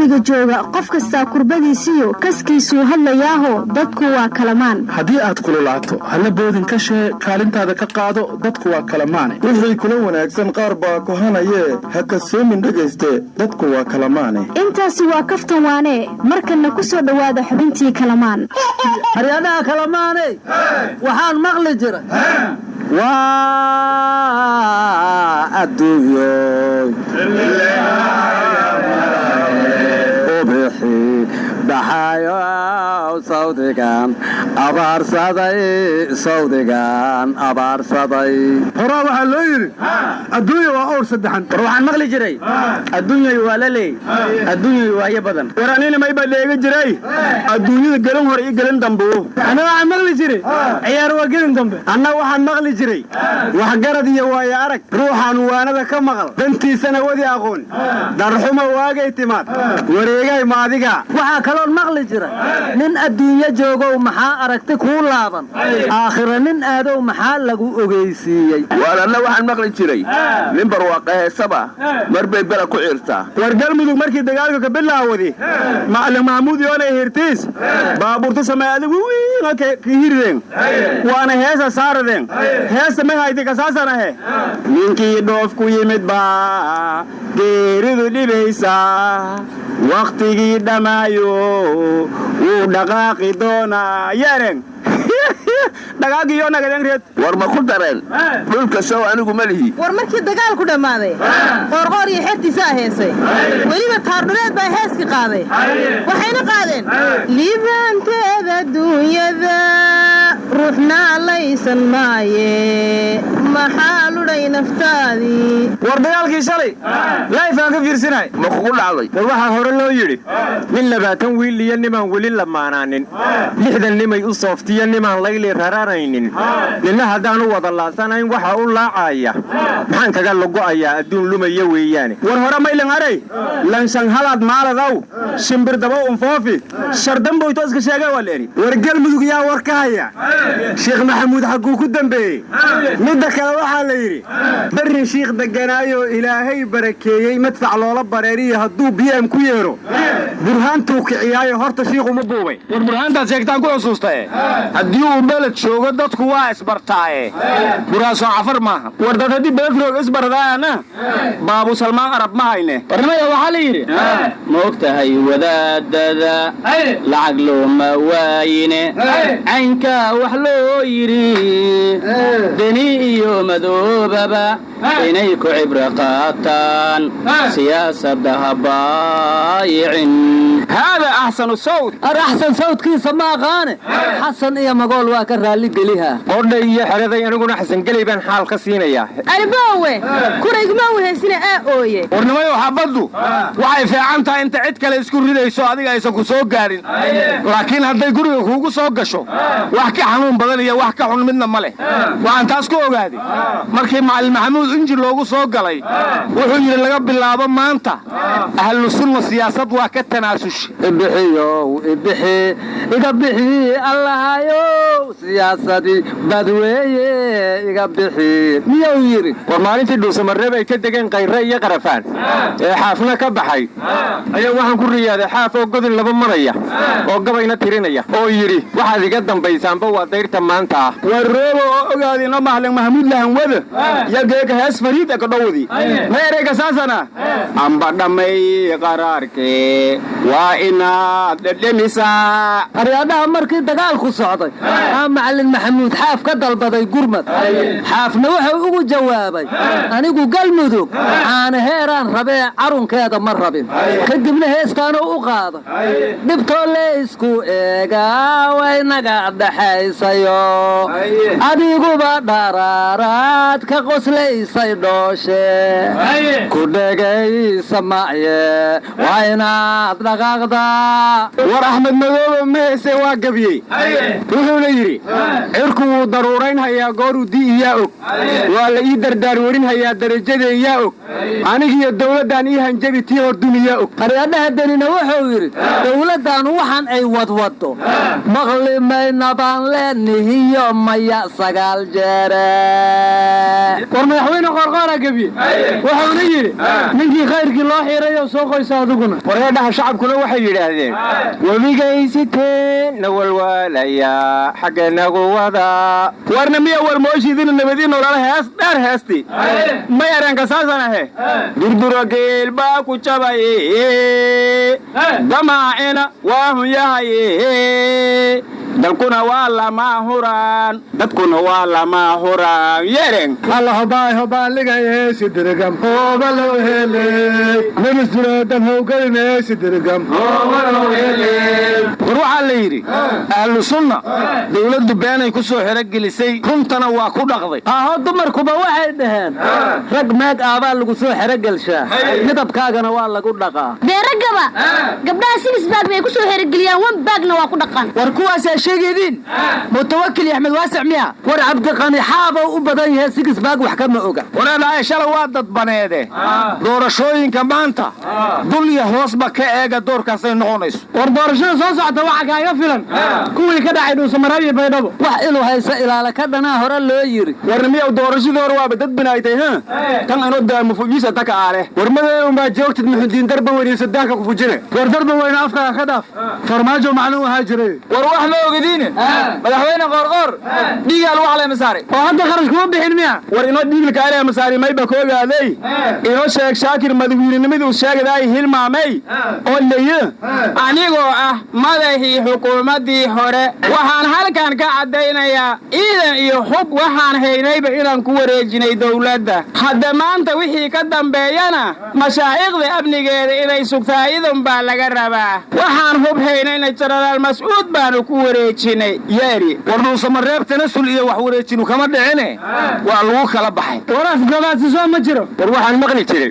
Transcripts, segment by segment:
miyiga jooga qof kasta kurbadiisiyo kaskiisu hadlayaaho dadku waa kalamaan haddii aad kululaato halla boodin ka shee kaalintaada ka qaado dadku waa kalamaane wixii kula wanaagsan qaar baa kohanayee ha kasoomin dhegayste dadku waa kalamaane intaasi waa kaftan waane markana ku soo dhawaada xubintii kalamaan haryadaha kalamaane waxaan maqli jiray waa adduunyo ubixi dhaxayo sawdigan abaarsaday horaa waxaa loo yidhi adduunya waa owr saddexan war waxaan maqli jiray adduunyay waa la leey adduunyay waayo badan war anina mayba dheega jiray adduunyada gelin hore iyo gelin dambe ana waxaan maqli jiray ciyaar waa gelin dambe anna waxaan maqli jiray waxgarad iyo waayo arag ruuxaan waanada ka maqal dantiisana wadi aqoon darxuma waagay timaad wareegay maadiga waxaa kaloon maqli jiray nin adduunyo joogow maxaa aragti kuu laaban aakhira nin aadow maxaa lagu ogeysiiyey waalanna waxaan maqli jiray nin barwaaqe heesaba mar bay bela ku ciirtaa war galmudug markii dagaalka ka bilaawadi macalin mahmuud yoona hirtiis baabuurta sameeyada wiiga ka hirdeen waana heesa saaradeen heesa ma haydi ka saasanahe ninkii dhoof ku yimid baa geeridu dhibaysa waqtigii dhamaayo wuu dhaqaaqi doonaa yeeren dhagaagiyo nagadeen reed war ma ku dareen dhulka sow anigu ma lihi war markii dagaalku dhammaaday qoorqoor iyo xertiisaa heesay weliba taardhuleed baa heeskii qaaday waxayna qaadeen liibaanteeda duunyada ruuxna laysan maaye maxaa ludhay naftaadii war dagaalkii shalay laifaan ka fiirsinay ma kugu dhacday war waxaa hore loo yidhi nin 20 wiil iyo nimaan weli lamaanaanin 60 nimay u sooftiyo nimaan layli rararaynin nina haddaan u wada laasanayn waxa u laacaya maxaan kaga lago'ayaa adduun lumaya weeyaane war hore maylan aray lanshan halaad maaladaw shimbir daba unfoofi shardamboyto iska sheegay waa leeri war galmudug yaa war ka haya sheekh maxamuud xaguu ku dambeeyey midda kale waxaa la yidhi barri shiikh deganaayo ilaahay barakeeyey madfac loola bareeriyo hadduu bm ku yeero burhaantuu kiciyaayo horta shiikhuma buubay war burhaantaad sheegtaan ku xusuustae haddii uu beled joogo dadku waa isbartaaye buraasoo cafar maaha war dad haddii beledroog isbardaana baabu salmaan arab ma hayne warnimaya waxaa la yidhi ma og tahay wadaadada lacag looma waayine caynkaa wax loo yidhi deni iyo madoobaba inay ku cibro qaataan siyaasadda ha baayicin هذا أحسن الصوت أحسن صوت كيس ما غاني حسن إيا مقول واك الرالي قليها قلنا إيا حريضي أنا قلنا حسن قليبان حال قسينا إياه أرباوي كوريك ماوي هسينا أوي ورنما يحبضو وعي في عامتا انت عدك لإسكور ريدا يسو هذيك يسوكو سوق قارين لكن هذا يقول يخوكو سوق قشو وحكي حنون بدلية وحكي حنون منا مالي وعن تاسكو هذه مركي مع المحمود انجي لوغو سوق قلي وحجر لقب اللعبة ما انت أهل السنة السياسة وكالتناسش ibbixiyow ibixi iga bixi allahayow siyaasadii badweeye iga bixi miyuu yidhi war maalintii dhuusamareeb ay ka degeen qayre iyo qarafaan ee xaafna ka baxay ayaa waxaan ku riyaaday xaaf oo godin laba maraya oo gabayna tirinaya oo yidhi waxaad iga dambaysaanba waa dayrta maanta ah war roobo oo ogaadina mahlin mahmuud lahan wada yageeka hees fariida ka dhowdi ma ereyga saasana amba dhamay qaraarkee waa inaad dhedhemisaa aryaadaha markii dagaalku socday macalin maxamuud xaaf ka dalbaday gurmad xaafna wuxuu ugu jawaabay anigu galmudug aana heeraan rabee carunkeeda ma rabin kadibna heestaanuu u qaaday dhibtoo leysku eegaa waynaga dhaxaysayo adiguba dharaaraad ka qoslaysay dhooshe ku dhegaysa macye waa inaad dhaqaaqdaa war axmed madoobe meese waa gabyey wuxuuna yidhi cirku wuu daruuraynhayaa gooruu di'iyaa og waa la ii dardaar warinhayaa darajadeeyaa og anigiyo dawladdan ii hanjabi tii hordumiyaa og qaryadhaha danina wuxuu yidhi dawladdan waxaan ay wadwaddo maqli mayna baan leennihiyo maya 9 jeere war madaxweyne qorqoora gabiye wuxuuna yidhi ninkii khayrkii loo xiirayo soo qoysa adiguna wareedhaha shacabkuna waxay yidhaahdeen webigaysiteen na walwaalaya xagganagu wada warna miya walmooshiidina nabadiin olala hees dheer heesti may areenka saasan ahe durdura geel baa ku jabaye damaacina waa hun yahaye dalkuna waa lama huraan dadkuna waa lama huraan yeeren alla hobaan ligaye sidirgam hooba loo helay ministradan howgaline sidirgam hooba loo helay war waxaa la yidhi ahlu sunna dawladdu beenay ku soo xerogelisay runtana waa ku dhaqday aho dumarkuba waxay dhaheen rag meeg aabaa lagu soo xerogelshaa midabkaagana waa lagu dhaqaa dee raggaba gabdhaha sinisbaag bay ku soo xerogeliyaan wanbaagna waa ku dhaqan war kuwaasa sheegidin mutawakkil axmed waasic miya war cabdiqani xaaba u badan yahay sinisbaag wax kama oga walaalahay shalay waa dadbaneede doorashooyinka maanta dulya hoosba ka eega doorkaasay noqonayso war doorashada soo socota waxa kaaga filan kuwii ka dhacay dhuusamareeb iyo baydhabo wax inuu haysa ilaala ka dhanaa hore loo yiri warna miya doorashadii hore waaba dad binaaytay tan anoo daamo fujiisa taka aale warmadeedu ma joogtid muxudiin darba weyn sadaanka ku fujine war darba weyn afka ka dhaaf farmaajo macnuu ahaa jiray war wax ma ogidin madaxweyne qorqor dhiigal wax la masaaray oo hadda kharash kuma bixin miya war inoo dhiilka ale masaari mayba ka ogaaday inoo sheeg shaakir madaxweynenimadu uu sheegay hilmaamay oo leeyo anigoo ah madaxii xukuumadii hore waxaan halkan ka cadaynayaa ciidan iyo xub waxaan haynayba inaan ku wareejinay dawladda hadda maanta wixii ka dambeeyana mashaa'iiqda amnigeeda inay sugtaa idan baa laga rabaa waxaan hub haynayna jenaraal mas'uud baanu ku wareejinay yeeri war dhuusamareeb tanasul iyo wax wareejinu kama dhicine waa lagu kala baxay waraaf gabaasi soo ma jiro war waxaan maqli jiray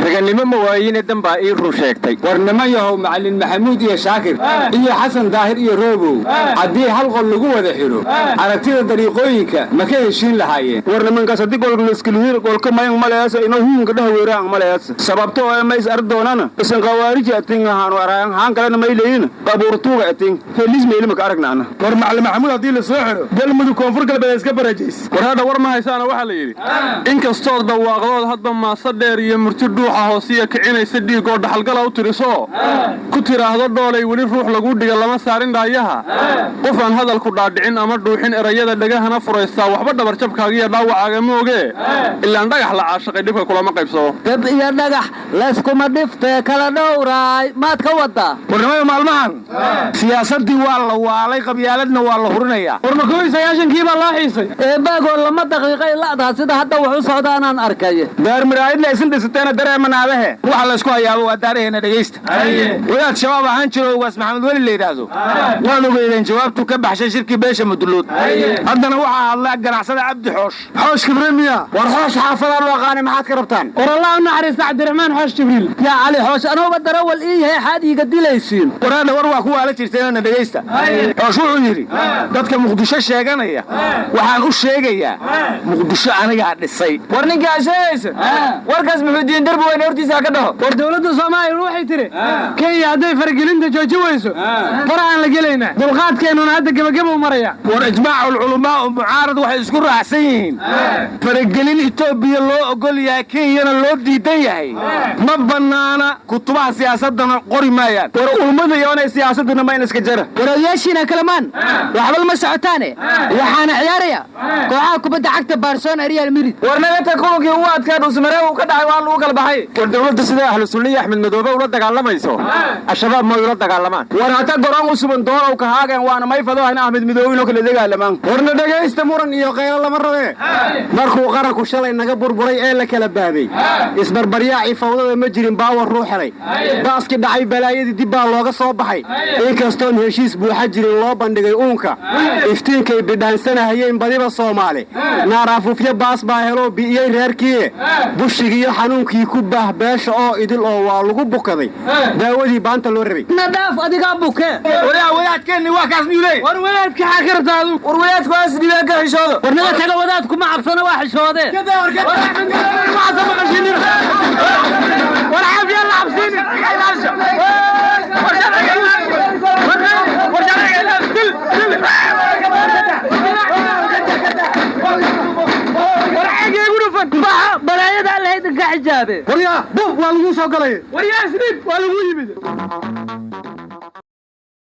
raganimo mawaayine dan baa ii run sheegtay war niman yahow macallin maxamuud iyo shaakir iyo xasan daahir iyo roobow haddii hal qol lagu wada xidho aragtida dariiqooyinka ma ka heshiin lahaayeen war nimankaas haddii golkalaskalihiir golka mayan maleyaasa inoo huunka dhaha weeraan maleyaasa sababto oo mays ardoonana isan qawaariji ating ahaan waraan haan kalena may leeyin qabuurtuuga ating helis meelima ka aragnaana war macallin maxamuud haddii la soo xidho galmudug koonfur galbeed iska barajays war hadda war ma haysaana waxaa la yidhi inkastoo dawaaqdood hadba maasa dheer iyo murti dhuuxa hoosiya kicinaysa dhiigoo dhaxalgala u tirisoo ku tiraahdo dhoolay weli ruux lagu dhiga lama saarin dhaayaha qof aan hadalku dhaadhicin ama dhuuxin erayada dhagahana furaystaa waxba dhabarjabkaaga iyo dhaawacaaga mooge ilaan dhagax la caashaqay dhibka kulama qaybsado dab iyo dhagax layskuma dhiftee kala dhowraay maad ka wadaa warnimada maalmahan siyaasadii waa la waalay qabyaaladna waa la hurinayaa war ma 9 baa loo xiisay eebaagoo lama daqiiqay la'daa sida hadda wax u socdaanaan arkay daarmiraayid la isin dhisateena dareemanaadahe waxa la isku hayaabo waa daareena dhageysta wadaad shabaab ahaan jiro ugaas maxamed weli la yidhaahdo waan ogeydeen jawaabtu ka baxshay shirkii beesha mudullood haddana waxaa hadlaa ganacsada cabdi xoosh kibrimiya war xoosh xaafadaan u aqaanay maxaad ka rabtaan war allah u naxariista cabdiraxmaan xoosh jibriil yaa cali xoosh anuuba darawal ii yahay xaad iiga dilaysiin waraadha war waa kuwa ala jirteena dhageysta xoosh wuxuu yidhi dadka muqdisho sheeganaya waxaan u sheegayaa muqdisho anigaa dhisay war ninkaa sheegaysa warkaas muxuudiin darbi weyn hortiisa ka dhaho war dawladda soomaaliya waxay tiri kenya hadday faragelinta jooji weyso farahaan la gelaynaa dulqaadkeennuna hadda gebageba u maraya war ijmaacu ulculamaa u mucaarad waxay isku raacsan yihiin faragelin etoobiya loo ogol yahay kenyana loo diidan yahay ma bannaana kutubaha siyaasadana qori maayaan war ulmada iyoonay siyaasaduna mayna iska jara warayaashiina kalamaan waxba lama socotaane waxaana ciyaaraya kooxaha kubadda cagta Barcelona Real Madrid war nagata koonkii uu adkaa dhuusmareeb uu ka dhacay waa lagu kala baxay war dawladda sida ahlu sunna iyo axmed madoobe ula dagaalamayso ashabaab ma ula dagaalamaan war hata goran u suban doorow ka haagan waana may fadoohayna ahmed madoobe inoo kala dagaalamaan warna dhageysta muran iyo qaylo lama rabe markuu qaranku shalay naga burburay ee la kala baaday isbarbaryaaci fawdada ma jirin baawar ruux helay baaski dhacay balaayadii dib baa looga soo baxay inkastoon heshiis buuxa jirin soo bandhigay uunka iftiinkay bidhaansanahayeen badiba Soomaali naaraafufyo baas baa helo bi'iyay reerkii bushigiyo xanuunkii ku baah beesha oo idil oo waa lagu bukaday daawadii baanta loo rabay nadaaf adiga buke wadaadkeeni waa kaas niilay war wadaadka xaqirtaadu war wadaadku waa sidii ka xishoodo war naga taga wadaadku ma cabsana waa xishoodeen war caafiya la cabsini balaayada lahayd ka xijaabe waryaa bub waa lagu soo galay waryaa isniib waa lagu yimid